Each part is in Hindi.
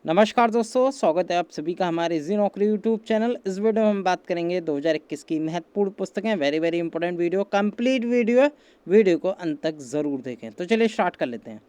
नमस्कार दोस्तों, स्वागत है आप सभी का हमारे जी नौकरी यूट्यूब चैनल। इस वीडियो में हम बात करेंगे 2021 की महत्वपूर्ण पुस्तकें। Very important video, complete video है, वीडियो को अंत तक जरूर देखें। तो चलिए स्टार्ट कर लेते हैं।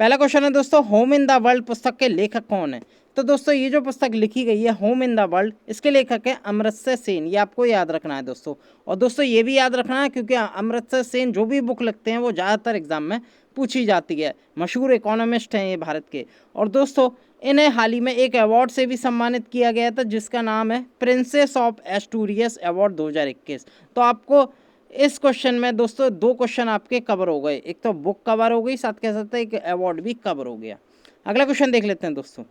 पहला क्वेश्चन है दोस्तों, होम इन द वर्ल्ड पुस्तक के लेखक कौन है? तो दोस्तों ये जो पुस्तक लिखी गई है होम इन द वर्ल्ड, इसके लेखक है अमर्त्य सेन। ये आपको याद रखना है दोस्तों। और दोस्तों ये भी याद रखना है क्योंकि अमर्त्य सेन जो भी बुक लिखते हैं वो ज़्यादातर एग्जाम में पूछी जाती है। मशहूर इकोनॉमिस्ट हैं ये भारत के। और दोस्तों इन्हें हाल ही में एक अवार्ड से भी सम्मानित किया गया था जिसका नाम है प्रिंसेस ऑफ एस्टूरियस अवार्ड 2021। तो आपको इस क्वेश्चन में दोस्तों दो क्वेश्चन आपके कवर हो गए, एक तो बुक कवर हो गई, साथ के साथ एक अवार्ड भी कवर हो गया। अगला क्वेश्चन देख लेते हैं दोस्तों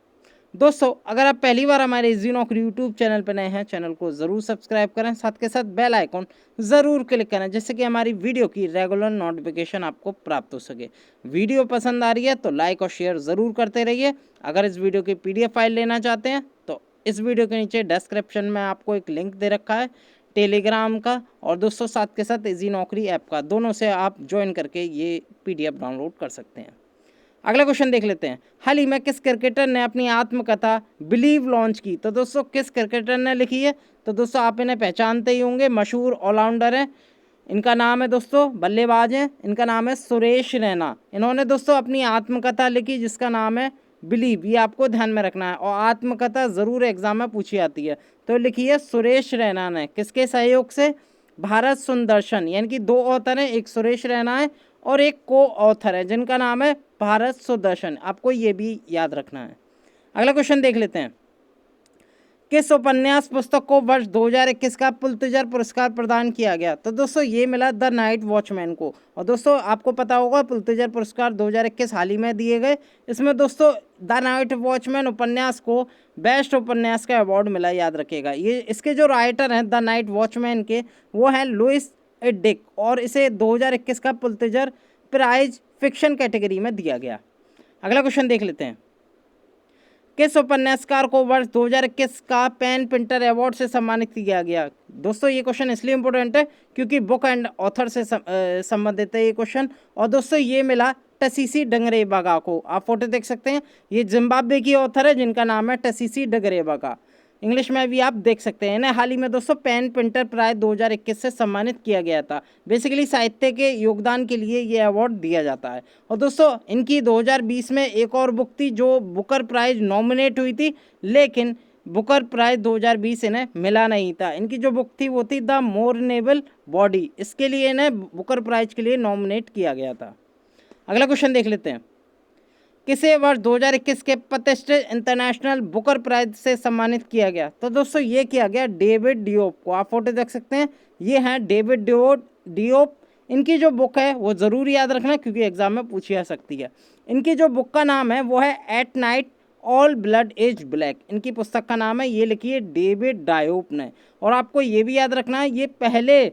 अगर आप पहली बार हमारे जी नौकरी यूट्यूब चैनल पर नए हैं, चैनल को ज़रूर सब्सक्राइब करें, साथ के साथ बेल आइकॉन ज़रूर क्लिक करें जिससे कि हमारी वीडियो की रेगुलर नोटिफिकेशन आपको प्राप्त हो सके। वीडियो पसंद आ रही है तो लाइक और शेयर ज़रूर करते रहिए। अगर इस वीडियो की PDF फाइल लेना चाहते हैं तो इस वीडियो के नीचे डिस्क्रिप्शन में आपको एक लिंक दे रखा है टेलीग्राम का, और दोस्तों साथ के साथ इजी नौकरी ऐप का, दोनों से आप ज्वाइन करके ये PDF डाउनलोड कर सकते हैं। अगला क्वेश्चन देख लेते हैं, हाल ही में किस क्रिकेटर ने अपनी आत्मकथा बिलीव लॉन्च की? तो दोस्तों किस क्रिकेटर ने लिखी है? तो दोस्तों आप इन्हें पहचानते ही होंगे, मशहूर ऑलराउंडर हैं। इनका नाम है दोस्तों, बल्लेबाज हैं, इनका नाम है सुरेश रैना। इन्होंने दोस्तों अपनी आत्मकथा लिखी जिसका नाम है बिलीव। ये आपको ध्यान में रखना है, और आत्मकथा ज़रूर एग्जाम में पूछी जाती है। तो लिखी है सुरेश रैना ने। किसके सहयोग से? भारत सुदर्शन, यानी कि दो ऑथर हैं, एक सुरेश रैना है और एक को ऑथर है जिनका नाम है भारत सुदर्शन। आपको ये भी याद रखना है। अगला क्वेश्चन देख लेते हैं, किस उपन्यास पुस्तक को वर्ष 2021 का पुलित्जर पुरस्कार प्रदान किया गया? तो दोस्तों ये मिला द नाइट वॉचमैन को। और दोस्तों आपको पता होगा पुलित्जर पुरस्कार 2021 हाल ही में दिए गए। इसमें दोस्तों द नाइट वॉचमैन उपन्यास को बेस्ट उपन्यास का अवार्ड मिला, याद रखिएगा। ये इसके जो राइटर हैं द नाइट वॉचमैन के, वो हैं लुइस ए डिक, और इसे 2021 का पुलित्जर प्राइज फिक्शन कैटेगरी में दिया गया। अगला क्वेश्चन देख लेते हैं, किस उपन्यासकार को वर्ष 2021 का पेन पिंटर अवार्ड से सम्मानित किया गया? दोस्तों ये क्वेश्चन इसलिए इम्पोर्टेंट है क्योंकि बुक एंड ऑथर से संबंधित है ये क्वेश्चन। और दोस्तों ये मिला टसीसी डंगरेबागा को। आप फोटो देख सकते हैं, ये जिम्बाब्वे की ऑथर है जिनका नाम है टसीसी डंगरेबागा। इंग्लिश में भी आप देख सकते हैं। इन्हें हाल ही में दोस्तों पेन पिंटर प्राइज 2021 से सम्मानित किया गया था। बेसिकली साहित्य के योगदान के लिए ये अवार्ड दिया जाता है। और दोस्तों इनकी 2020 में एक और बुक थी जो बुकर प्राइज नॉमिनेट हुई थी, लेकिन बुकर प्राइज 2020 इन्हें मिला नहीं था। इनकी जो बुक थी वो थी द मोर्नेबल बॉडी। इसके लिए इन्हें बुकर प्राइज के लिए नॉमिनेट किया गया था। अगला क्वेश्चन देख लेते हैं, किसे वर्ष 2021 के प्रतिष्ठित इंटरनेशनल बुकर प्राइज से सम्मानित किया गया? तो दोस्तों ये किया गया डेविड डियोप को। आप फोटो देख सकते हैं, ये हैं डेविड डियोप। इनकी जो बुक है वो ज़रूर याद रखना क्योंकि एग्जाम में पूछी जा सकती है। इनकी जो बुक का नाम है वो है at night all blood is black. इनकी पुस्तक का नाम है, ये लिखी है डेविड डायोप ने। और आपको ये भी याद रखना है, ये पहले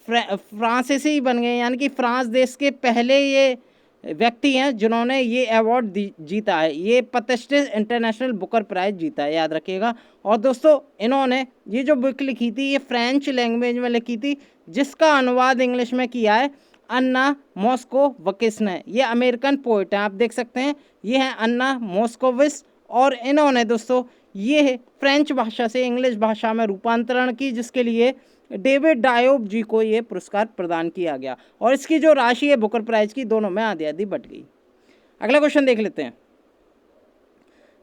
फ्रांसीसी बन गए, यानी कि फ्रांस देश के पहले ये व्यक्ति हैं जिन्होंने ये अवार्ड जीता है। ये प्रतिष्ठित इंटरनेशनल बुकर प्राइज जीता है, याद रखिएगा। और दोस्तों इन्होंने ये जो बुक लिखी थी ये फ्रेंच लैंग्वेज में लिखी थी जिसका अनुवाद इंग्लिश में किया है अन्ना मोस्कोविच ने। ये अमेरिकन पोइट हैं, आप देख सकते हैं, ये हैं अन्ना मोस्कोविच। और इन्होंने दोस्तों ये फ्रेंच भाषा से इंग्लिश भाषा में रूपांतरण की जिसके लिए डेविड डायोप जी को ये पुरस्कार प्रदान किया गया। और इसकी जो राशि है बुकर प्राइज की, दोनों में आधी आधी बट गई। अगला क्वेश्चन देख लेते हैं,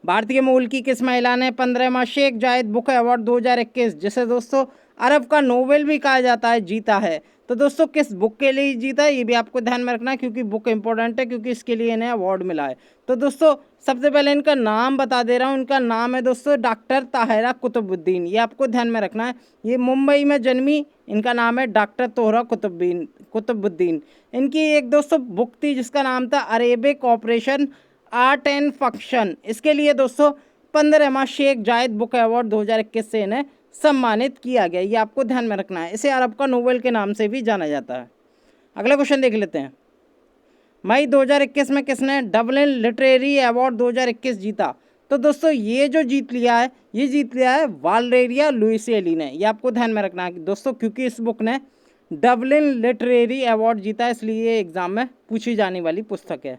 भारतीय मूल की किस महिला ने 15वां शेख जायद बुक अवार्ड 2021, जिसे दोस्तों अरब का नोबेल भी कहा जाता है, जीता है? तो दोस्तों किस बुक के लिए जीता है ये भी आपको ध्यान में रखना है क्योंकि बुक इंपॉर्टेंट है, क्योंकि इसके लिए इन्हें अवार्ड मिला है। तो दोस्तों सबसे पहले इनका नाम बता दे रहा हूँ। इनका नाम है दोस्तों डॉक्टर ताहिरा कुतुबुद्दीन। ये आपको ध्यान में रखना है, ये मुंबई में जन्मी। इनका नाम है डॉक्टर तोहरा कुतुबुद्दीन। इनकी एक दोस्तों बुक थी जिसका नाम था Arabic operation art and function. इसके लिए दोस्तों 15वां शेख जायद बुक अवार्ड 2021 से इन्हें सम्मानित किया गया। ये आपको ध्यान में रखना है, इसे अरब का नोबेल के नाम से भी जाना जाता है। अगला क्वेश्चन देख लेते हैं, मई 2021 में किसने डबलिन लिटरेरी अवार्ड 2021 जीता? तो दोस्तों ये जो जीत लिया है, ये जीत लिया है वालेरिया लुइसेली ने। ये आपको ध्यान में रखना है दोस्तों क्योंकि इस बुक ने डबलिन लिटरेरी अवार्ड जीता, इसलिए ये एग्जाम में पूछी जाने वाली पुस्तक है।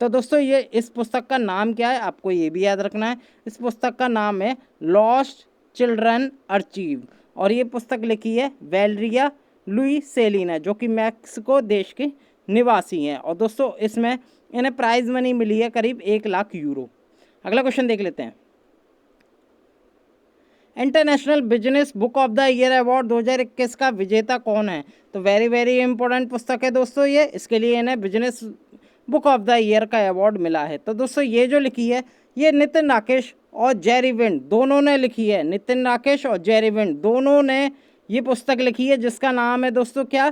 तो दोस्तों ये इस पुस्तक का नाम क्या है, आपको ये भी याद रखना है। इस पुस्तक का नाम है लॉस्ट चिल्ड्रन अर्चीव, और ये पुस्तक लिखी है वेलेरिया लुई सेलिना, जो कि मैक्सिको देश के निवासी हैं। और दोस्तों इसमें इन्हें प्राइज मनी मिली है करीब 1 लाख यूरो। अगला क्वेश्चन देख लेते हैं। International business book of the year award 2021 का विजेता कौन है? तो वेरी वेरी इंपॉर्टेंट पुस्तक है दोस्तों ये, इसके लिए इन्हें business book of the year का अवार्ड मिला है। तो दोस्तों ये जो लिखी है ये नितिन राकेश और जेरी विंड दोनों ने लिखी है। नितिन राकेश और जेरी विंड दोनों ने ये पुस्तक लिखी है, जिसका नाम है दोस्तों क्या,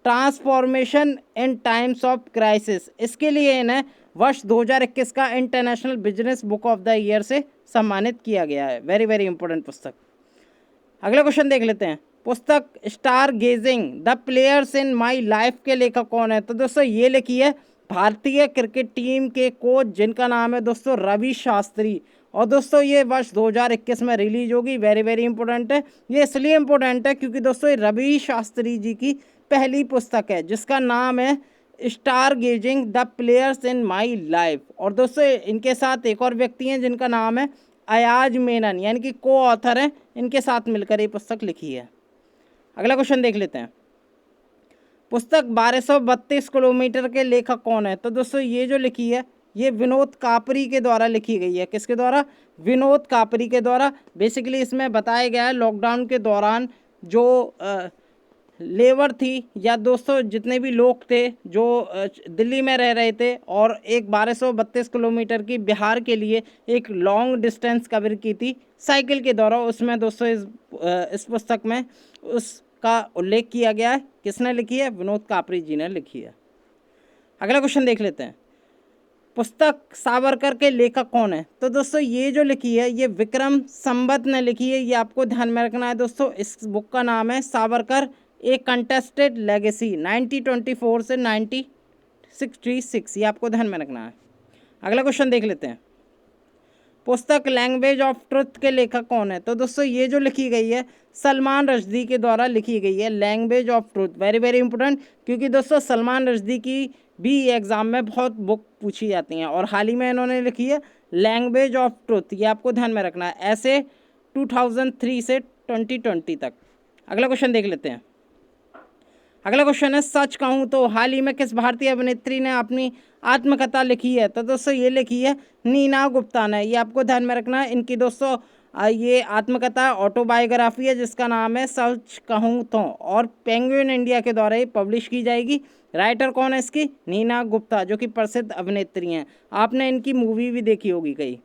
transformation in times of crisis. इसके लिए इन्हें वर्ष 2021 का international business book of the year से सम्मानित किया गया है। वेरी वेरी इंपॉर्टेंट पुस्तक। अगला क्वेश्चन देख लेते हैं। पुस्तक star gazing the players in my life के लेखक कौन है? तो दोस्तों ये लिखी है भारतीय क्रिकेट टीम के कोच, जिनका नाम है दोस्तों रवि शास्त्री। और दोस्तों ये वर्ष 2021 में रिलीज होगी। वेरी वेरी इंपॉर्टेंट है। ये इसलिए इंपॉर्टेंट है क्योंकि दोस्तों ये रवि शास्त्री जी की पहली पुस्तक है, जिसका नाम है star gazing the players in my life. और दोस्तों इनके साथ एक और व्यक्ति हैं जिनका नाम है अयाज मेनन, यानी कि को ऑथर हैं, इनके साथ मिलकर ये पुस्तक लिखी है। अगला क्वेश्चन देख लेते हैं। पुस्तक 1232 किलोमीटर के लेखक कौन है? तो दोस्तों ये जो लिखी है ये विनोद कापरी के द्वारा लिखी गई है। किसके द्वारा? विनोद कापरी के द्वारा। बेसिकली इसमें बताया गया है लॉकडाउन के दौरान जो लेबर थी या दोस्तों जितने भी लोग थे जो दिल्ली में रह रहे थे और एक 1232 किलोमीटर की बिहार के लिए एक लॉन्ग डिस्टेंस कवर की थी साइकिल के द्वारा, उसमें दोस्तों इस पुस्तक में उसका उल्लेख किया गया है। किसने लिखी है? विनोद कापरी जी ने लिखी है। अगला क्वेश्चन देख लेते हैं। पुस्तक सावरकर के लेखक कौन है? तो दोस्तों ये जो लिखी है ये विक्रम संवत ने लिखी है। ये आपको ध्यान में रखना है दोस्तों। इस बुक का नाम है सावरकर ए कंटेस्टेड लेगेसी 1924 से 1966। ये आपको ध्यान में रखना है। अगला क्वेश्चन देख लेते हैं। पुस्तक लैंग्वेज ऑफ ट्रुथ के लेखक कौन है? तो दोस्तों ये जो लिखी गई है सलमान रश्दी के द्वारा लिखी गई है, language of truth. Very very important, क्योंकि दोस्तों सलमान रश्दी की भी एग्जाम में बहुत बुक पूछी जाती हैं और हाल ही में इन्होंने लिखी है लैंग्वेज ऑफ ट्रुथ। ये आपको ध्यान में रखना है, ऐसे 2003 से 2020 तक। अगला क्वेश्चन देख लेते हैं। अगला क्वेश्चन है सच कहूँ तो हाल ही में किस भारतीय अभिनेत्री ने अपनी आत्मकथा लिखी है? तो दोस्तों ये लिखी है नीना गुप्ता ने। ये आपको ध्यान में रखना है। इनकी दोस्तों ये आत्मकथा ऑटोबायोग्राफी है जिसका नाम है सच कहूँ तो, और पेंगुइन इंडिया के द्वारा ये पब्लिश की जाएगी। राइटर कौन है इसकी? नीना गुप्ता, जो कि प्रसिद्ध अभिनेत्री हैं। आपने इनकी मूवी भी देखी होगी कई।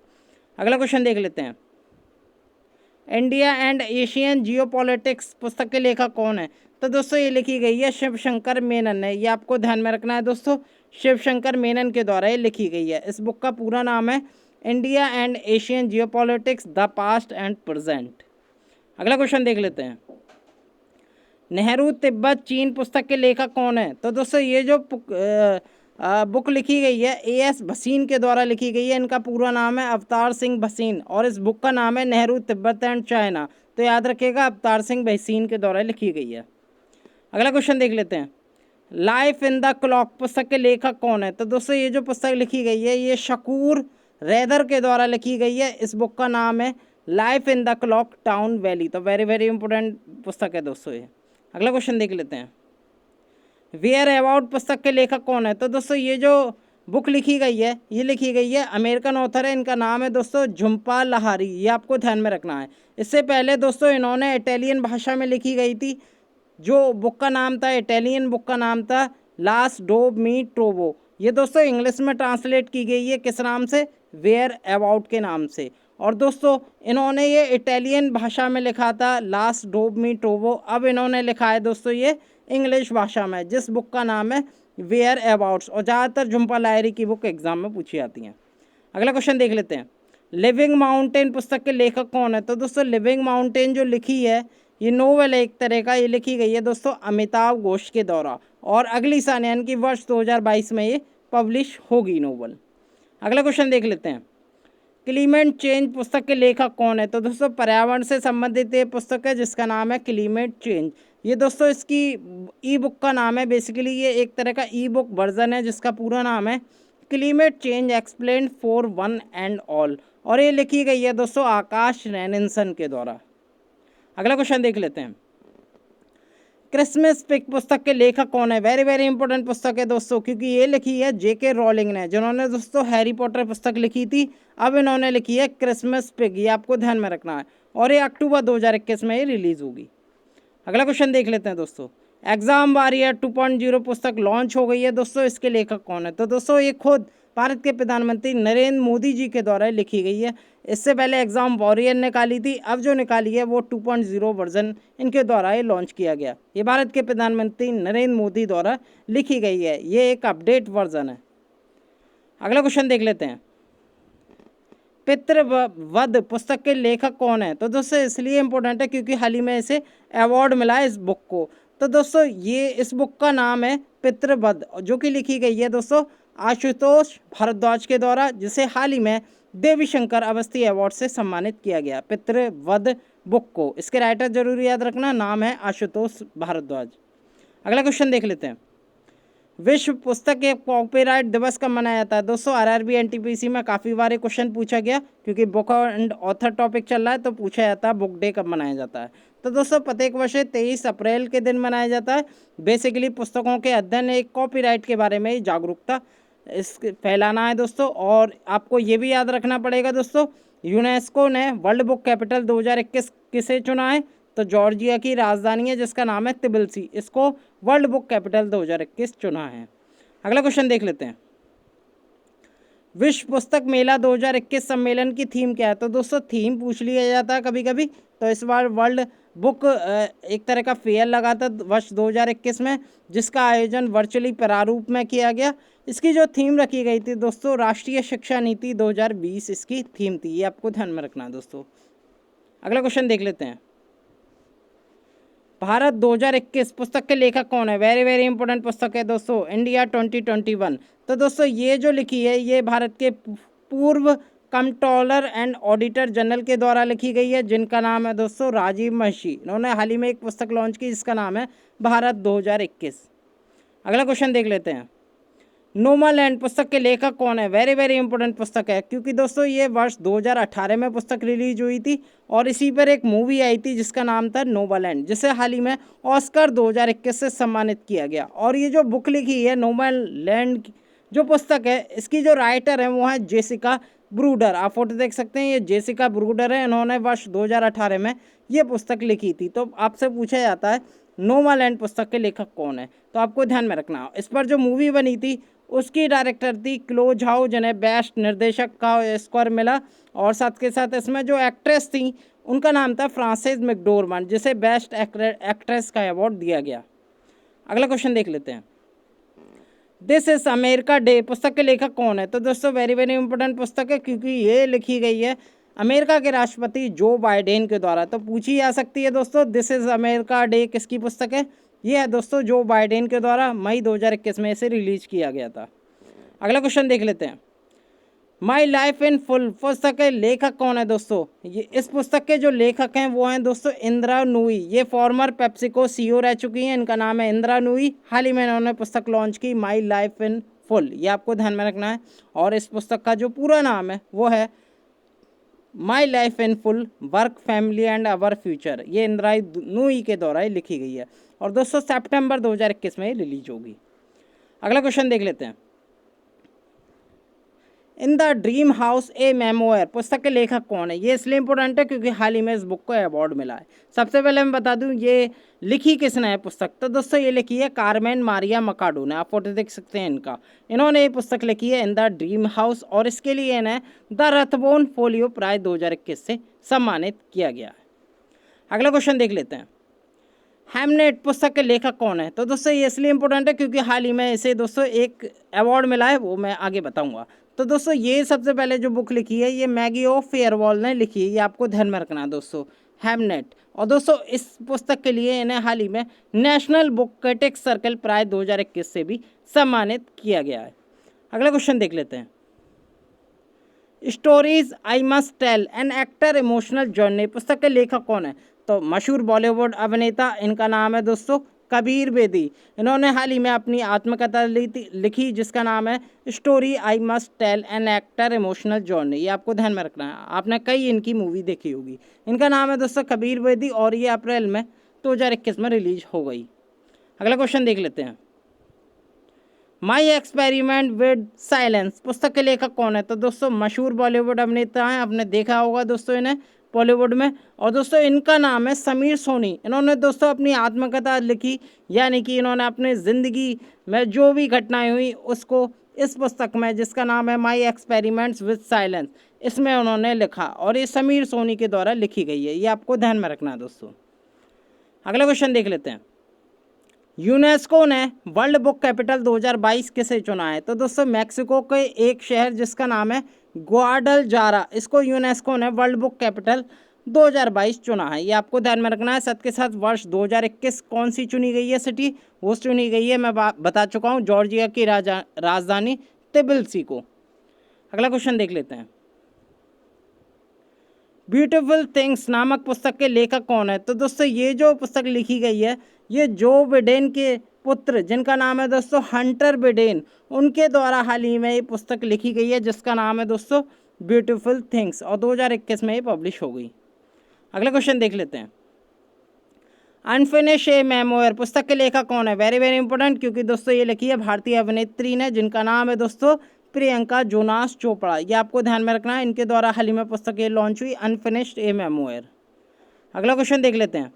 अगला क्वेश्चन देख लेते हैं। इंडिया एंड एशियन जियोपॉलिटिक्स पुस्तक के लेखक कौन है? तो दोस्तों ये लिखी गई है शिवशंकर मेनन ने। ये आपको ध्यान में रखना है दोस्तों, शिवशंकर मेनन के द्वारा ये लिखी गई है। इस बुक का पूरा नाम है India and Asian geopolitics the past and present. अगला क्वेश्चन देख लेते हैं। नेहरू तिब्बत चीन पुस्तक के लेखक कौन है? तो दोस्तों ये जो बुक लिखी गई है A.S. भसीन के द्वारा लिखी गई है। इनका पूरा नाम है अवतार सिंह भसीन और इस बुक का नाम है नेहरू तिब्बत एंड चाइना। तो याद रखिएगा अवतार सिंह भसीन के द्वारा लिखी गई है। अगला क्वेश्चन देख लेते हैं। लाइफ इन द क्लॉक पुस्तक के लेखक कौन है? तो दोस्तों ये जो पुस्तक लिखी गई है ये शकूर रैदर के द्वारा लिखी गई है। इस बुक का नाम है life in the clock town valley. तो वेरी वेरी इंपॉर्टेंट पुस्तक है दोस्तों ये। अगला क्वेश्चन देख लेते हैं। वेयर अबाउट पुस्तक के लेखक कौन है? तो दोस्तों ये जो बुक लिखी गई है ये लिखी गई है अमेरिकन ऑथर है। इनका नाम है दोस्तों झुम्पा लाहिरी। ये आपको ध्यान में रखना है। इससे पहले दोस्तों इन्होंने इटालियन भाषा में लिखी गई थी। जो बुक का नाम था इटालियन बुक का नाम था लास डो मी ट्रोवो। ये दोस्तों इंग्लिश में ट्रांसलेट की गई है किस नाम से? वेयर अबाउट के नाम से। और दोस्तों इन्होंने ये इटालियन भाषा में लिखा था लास डो मी ट्रोवो। अब इन्होंने लिखा है दोस्तों ये इंग्लिश भाषा में, जिस बुक का नाम है वेयर अबाउट्स। और ज़्यादातर झुम्पा लाहिरी की बुक एग्जाम में पूछी जाती हैं। अगला क्वेश्चन देख लेते हैं। लिविंग माउंटेन पुस्तक के लेखक कौन है? तो दोस्तों लिविंग माउंटेन जो लिखी है ये नोवेल है एक तरह का। ये लिखी गई है दोस्तों अमिताभ घोष के द्वारा और अगली साल यानी कि वर्ष 2022 में ये पब्लिश होगी नोवेल। अगला क्वेश्चन देख लेते हैं। क्लीमेट चेंज पुस्तक के लेखक कौन है? तो दोस्तों पर्यावरण से संबंधित ये पुस्तक है जिसका नाम है क्लीमेट चेंज। ये दोस्तों इसकी ई बुक का नाम है। बेसिकली ये एक तरह का ई बुक वर्जन है जिसका पूरा नाम है climate change explained for one and all, और ये लिखी गई है दोस्तों आकाश रैनिन्सन के द्वारा। अगला क्वेश्चन देख लेते हैं, क्रिसमस पिक पुस्तक के लेखक कौन है? वेरी वेरी इंपॉर्टेंट पुस्तक है दोस्तों, क्योंकि ये लिखी है जेके रॉलिंग ने, जिन्होंने दोस्तों हैरी पॉटर पुस्तक लिखी थी। अब इन्होंने लिखी है क्रिसमस पिग, ये आपको ध्यान में रखना है, और ये अक्टूबर 2021 में ये रिलीज होगी। अगला क्वेश्चन देख लेते हैं दोस्तों, एग्जाम वॉरियर 2.0 पुस्तक लॉन्च हो गई है दोस्तों, इसके लेखक कौन है? तो दोस्तों ये खुद भारत के प्रधानमंत्री नरेंद्र मोदी जी के द्वारा लिखी गई है। इससे पहले एग्जाम वॉरियर निकाली थी, अब जो निकाली है वो 2.0 वर्जन इनके द्वारा ये लॉन्च किया गया। ये भारत के प्रधानमंत्री नरेंद्र मोदी द्वारा लिखी गई है, ये एक अपडेट वर्जन है। अगला क्वेश्चन देख लेते हैं, पितृवध पुस्तक के लेखक कौन है? तो दोस्तों इसलिए इम्पोर्टेंट है क्योंकि हाल ही में इसे अवार्ड मिला है इस बुक को। तो दोस्तों ये इस बुक का नाम है पितृवध, जो कि लिखी गई है दोस्तों आशुतोष भारद्वाज के द्वारा, जिसे हाल ही में देवी शंकर अवस्थी अवार्ड से सम्मानित किया गया। पितृवध बुक को, इसके राइटर जरूर याद रखना, नाम है आशुतोष भारद्वाज। अगला क्वेश्चन देख लेते हैं, विश्व पुस्तक के कॉपीराइट दिवस कब मनाया जाता है? दोस्तों आरआरबी एनटीपीसी में काफ़ी बार क्वेश्चन पूछा गया, क्योंकि बुक एंड ऑथर टॉपिक चल रहा है, तो पूछा जाता है बुक डे कब मनाया जाता है। तो दोस्तों प्रत्येक वर्ष 23 अप्रैल के दिन मनाया जाता है। बेसिकली पुस्तकों के अध्ययन, एक कॉपीराइट के बारे में जागरूकता इस फैलाना है दोस्तों। और आपको ये भी याद रखना पड़ेगा दोस्तों, यूनेस्को ने वर्ल्ड बुक कैपिटल 2021 किसे चुना है? तो जॉर्जिया की राजधानी है जिसका नाम है तिबिलिसी, इसको वर्ल्ड बुक कैपिटल 2021 चुना है। अगला क्वेश्चन देख लेते हैं, विश्व पुस्तक मेला 2021 सम्मेलन की थीम क्या है? तो दोस्तों थीम पूछ लिया जाता है कभी कभी, तो इस बार वर्ल्ड बुक एक तरह का फेयर लगा था वर्ष 2021 में, जिसका आयोजन वर्चुअली प्रारूप में किया गया। इसकी जो थीम रखी गई थी दोस्तों, राष्ट्रीय शिक्षा नीति 2020 इसकी थीम थी, ये आपको ध्यान में रखना है दोस्तों। अगला क्वेश्चन देख लेते हैं, भारत 2021 पुस्तक के लेखक कौन है? वेरी वेरी इंपॉर्टेंट पुस्तक है दोस्तों, इंडिया 2021। तो दोस्तों ये जो लिखी है ये भारत के पूर्व कंट्रोलर एंड ऑडिटर जनरल के द्वारा लिखी गई है, जिनका नाम है दोस्तों राजीव महिषी। इन्होंने हाल ही में एक पुस्तक लॉन्च की जिसका नाम है भारत 2021। अगला क्वेश्चन देख लेते हैं, नोमालैंड पुस्तक के लेखक कौन है? वेरी वेरी इंपॉर्टेंट पुस्तक है, क्योंकि दोस्तों ये वर्ष 2018 में पुस्तक रिलीज हुई थी, और इसी पर एक मूवी आई थी जिसका नाम था नोमालैंड, जिसे हाल ही में ऑस्कर 2021 से सम्मानित किया गया। और ये जो बुक लिखी है नोमालैंड जो पुस्तक है, इसकी जो राइटर है वो है जेसिका ब्रूडर। आप फोटो देख सकते हैं, ये जेसिका ब्रूडर है, इन्होंने वर्ष 2018 में ये पुस्तक लिखी थी। तो आपसे पूछा जाता है नोमालैंड पुस्तक के लेखक कौन है, तो आपको ध्यान में रखना। इस पर जो मूवी बनी थी उसकी डायरेक्टर थी क्लो झाओ, जिन्हें बेस्ट निर्देशक का स्कोर मिला, और साथ के साथ इसमें जो एक्ट्रेस थी उनका नाम था फ्रांसिस मैकडोरमंड, जिसे बेस्ट एक्ट्रेस का अवार्ड दिया गया। अगला क्वेश्चन देख लेते हैं, दिस इज अमेरिका डे पुस्तक के लेखक कौन है? तो दोस्तों वेरी वेरी इंपॉर्टेंट पुस्तक है, क्योंकि ये लिखी गई है अमेरिका के राष्ट्रपति जो बाइडेन के द्वारा। तो पूछी जा सकती है दोस्तों, दिस इज अमेरिका डे किसकी पुस्तक है? ये है दोस्तों जो बाइडेन के द्वारा मई 2021 में इसे रिलीज किया गया था। अगला क्वेश्चन देख लेते हैं, माई लाइफ इन फुल पुस्तक के लेखक कौन है? दोस्तों ये इस पुस्तक के जो लेखक हैं वो हैं दोस्तों इंदिरा नूई। ये फॉर्मर पेप्सिको सीईओ रह चुकी हैं, इनका नाम है इंदिरा नूई। हाल ही में इन्होंने पुस्तक लॉन्च की माई लाइफ इन फुल, ये आपको ध्यान में रखना है। और इस पुस्तक का जो पूरा नाम है वो है my life in full work family and our future. ये इंदिरा नूई के द्वारा लिखी गई है, और दोस्तों सितंबर 2021 में रिलीज होगी। अगला क्वेश्चन देख लेते हैं, in the dream house A memoir पुस्तक के लेखक कौन है? ये इसलिए इंपॉर्टेंट है क्योंकि हाल ही में इस बुक को अवार्ड मिला है। सबसे पहले मैं बता दूं ये लिखी किसने है पुस्तक, तो दोस्तों ये लिखी है कार्मेन मारिया मकाडो ने। आप फोटो देख सकते हैं इनका, इन्होंने ये पुस्तक लिखी है इन द ड्रीम हाउस, और इसके लिए इन्हें द रथबोन फोलियो प्राइज 2021 से सम्मानित किया गया है। अगला क्वेश्चन देख लेते हैं, हैमनेट पुस्तक के लेखक कौन है? तो दोस्तों ये इसलिए इंपॉर्टेंट है क्योंकि हाल ही में इसे दोस्तों एक अवार्ड मिला है, वो मैं आगे बताऊंगा। तो दोस्तों ये सबसे पहले जो बुक लिखी है ये मैगी ऑफ फेयरवॉल ने लिखी है, ये आपको ध्यान में रखना है दोस्तों, हैमनेट। और दोस्तों इस पुस्तक के लिए इन्हें हाल ही में National Book Critics Circle Prize 2021 से भी सम्मानित किया गया है। अगला क्वेश्चन देख लेते हैं, stories I must tell an actor emotional journey, पुस्तक के लेखक कौन है? तो मशहूर बॉलीवुड अभिनेता, इनका नाम है दोस्तों कबीर बेदी। इन्होंने हाल ही में अपनी आत्मकथा लिखी जिसका नाम है story I must tell an actor emotional journey. ये आपको ध्यान में रखना है, आपने कई इनकी मूवी देखी होगी। इनका नाम है दोस्तों कबीर बेदी और ये अप्रैल में 2021 में रिलीज हो गई। अगला क्वेश्चन देख लेते हैं। माई एक्सपेरिमेंट विद साइलेंस, पुस्तक के लेखक कौन है? तो दोस्तों मशहूर बॉलीवुड अभिनेता हैं, आपने देखा होगा दोस्तों इन्हें बॉलीवुड में, और दोस्तों इनका नाम है समीर सोनी। इन्होंने दोस्तों अपनी आत्मकथा लिखी, यानी कि इन्होंने अपनी ज़िंदगी में जो भी घटनाएं हुई उसको इस पुस्तक में, जिसका नाम है माई एक्सपेरिमेंट्स विद साइलेंस, इसमें उन्होंने लिखा और ये समीर सोनी के द्वारा लिखी गई है। ये आपको ध्यान में रखना है दोस्तों। अगला क्वेश्चन देख लेते हैं। यूनेस्को ने वर्ल्ड बुक कैपिटल 2022 किसे चुना है? तो दोस्तों मैक्सिको के एक शहर जिसका नाम है ग्वाडलजारा, इसको यूनेस्को ने वर्ल्ड बुक कैपिटल 2022 चुना है। ये आपको ध्यान में रखना है। साथ के साथ वर्ष 2021 कौन सी चुनी गई है सिटी? वो चुनी गई है, मैं बता चुका हूँ, जॉर्जिया की राजधानी तिबिलिसी को। अगला क्वेश्चन देख लेते हैं। ब्यूटीफुल थिंग्स नामक पुस्तक के लेखक कौन है? तो दोस्तों ये जो पुस्तक लिखी गई है ये जो बिडेन के पुत्र जिनका नाम है दोस्तों हंटर बिडेन, उनके द्वारा हाल ही में ये पुस्तक लिखी गई है जिसका नाम है दोस्तों ब्यूटीफुल थिंग्स, और 2021 में ये पब्लिश हो गई। अगला क्वेश्चन देख लेते हैं। अनफिनिश ए मेमोयर, पुस्तक के लेखक कौन है? वेरी वेरी इंपॉर्टेंट, क्योंकि दोस्तों ये लिखी है भारतीय अभिनेत्री ने जिनका नाम है दोस्तों प्रियंका जोनास चोपड़ा। ये आपको ध्यान में रखना है, इनके द्वारा हाल ही में पुस्तक ये लॉन्च हुई, अनफिनिश्ड ए मेमोयर। अगला क्वेश्चन देख लेते हैं।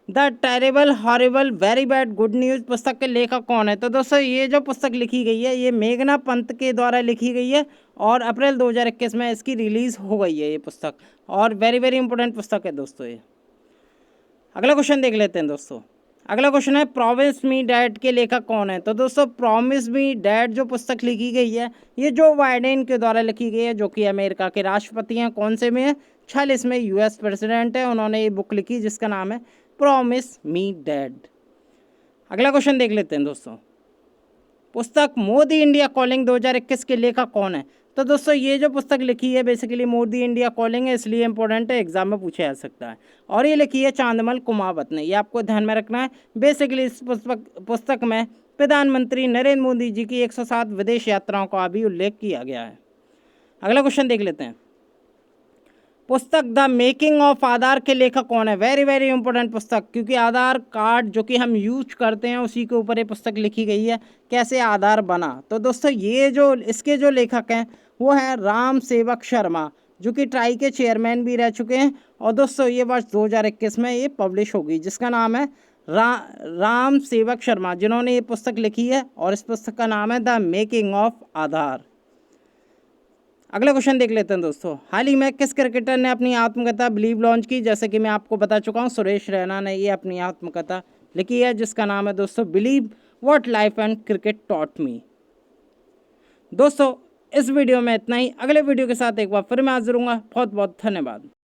The terrible horrible very bad good news, पुस्तक के लेखक कौन है? तो दोस्तों ये जो पुस्तक लिखी गई है ये मेघना पंत के द्वारा लिखी गई है और अप्रैल 2021 में इसकी रिलीज़ हो गई है ये पुस्तक, और वेरी वेरी इंपॉर्टेंट पुस्तक है दोस्तों ये। अगला क्वेश्चन देख लेते हैं दोस्तों। अगला क्वेश्चन है प्रॉमिस मी डैड के लेखक कौन है? तो दोस्तों प्रॉमिस मी डैड जो पुस्तक लिखी गई है ये जो बाइडेन के द्वारा लिखी गई है, जो कि अमेरिका के राष्ट्रपति हैं। कौन से में है? 46 में यूएस प्रेसिडेंट है, उन्होंने ये बुक लिखी जिसका नाम है प्रॉमिस मी डैड। अगला क्वेश्चन देख लेते हैं दोस्तों। पुस्तक मोदी इंडिया कॉलिंग 2021 के लेखक कौन है? तो दोस्तों ये जो पुस्तक लिखी है बेसिकली मोदी इंडिया कॉलिंग है, इसलिए इंपॉर्टेंट है, एग्जाम में पूछा जा सकता है, और ये लिखी है चांदमल कुमावत ने। ये आपको ध्यान में रखना है। बेसिकली इस पुस्तक में प्रधानमंत्री नरेंद्र मोदी जी की 107 विदेश यात्राओं का भी उल्लेख किया गया है। अगला क्वेश्चन देख लेते हैं। पुस्तक द मेकिंग ऑफ आधार के लेखक कौन है? वेरी वेरी इंपॉर्टेंट पुस्तक, क्योंकि आधार कार्ड जो कि हम यूज करते हैं उसी के ऊपर ये पुस्तक लिखी गई है, कैसे आधार बना। तो दोस्तों ये जो इसके जो लेखक हैं वो हैं राम सेवक शर्मा, जो कि ट्राई के चेयरमैन भी रह चुके हैं, और दोस्तों ये वर्ष 2021 में ये पब्लिश होगी जिसका नाम है राम सेवक शर्मा, जिन्होंने ये पुस्तक लिखी है, और इस पुस्तक का नाम है द मेकिंग ऑफ आधार। अगला क्वेश्चन देख लेते हैं दोस्तों। हाल ही में किस क्रिकेटर ने अपनी आत्मकथा बिलीव लॉन्च की? जैसे कि मैं आपको बता चुका हूँ, सुरेश रैना ने ये अपनी आत्मकथा लिखी है जिसका नाम है दोस्तों believe what life and cricket taught me. दोस्तों इस वीडियो में इतना ही, अगले वीडियो के साथ एक बार फिर मैं हाजिर हूँगा। बहुत बहुत धन्यवाद।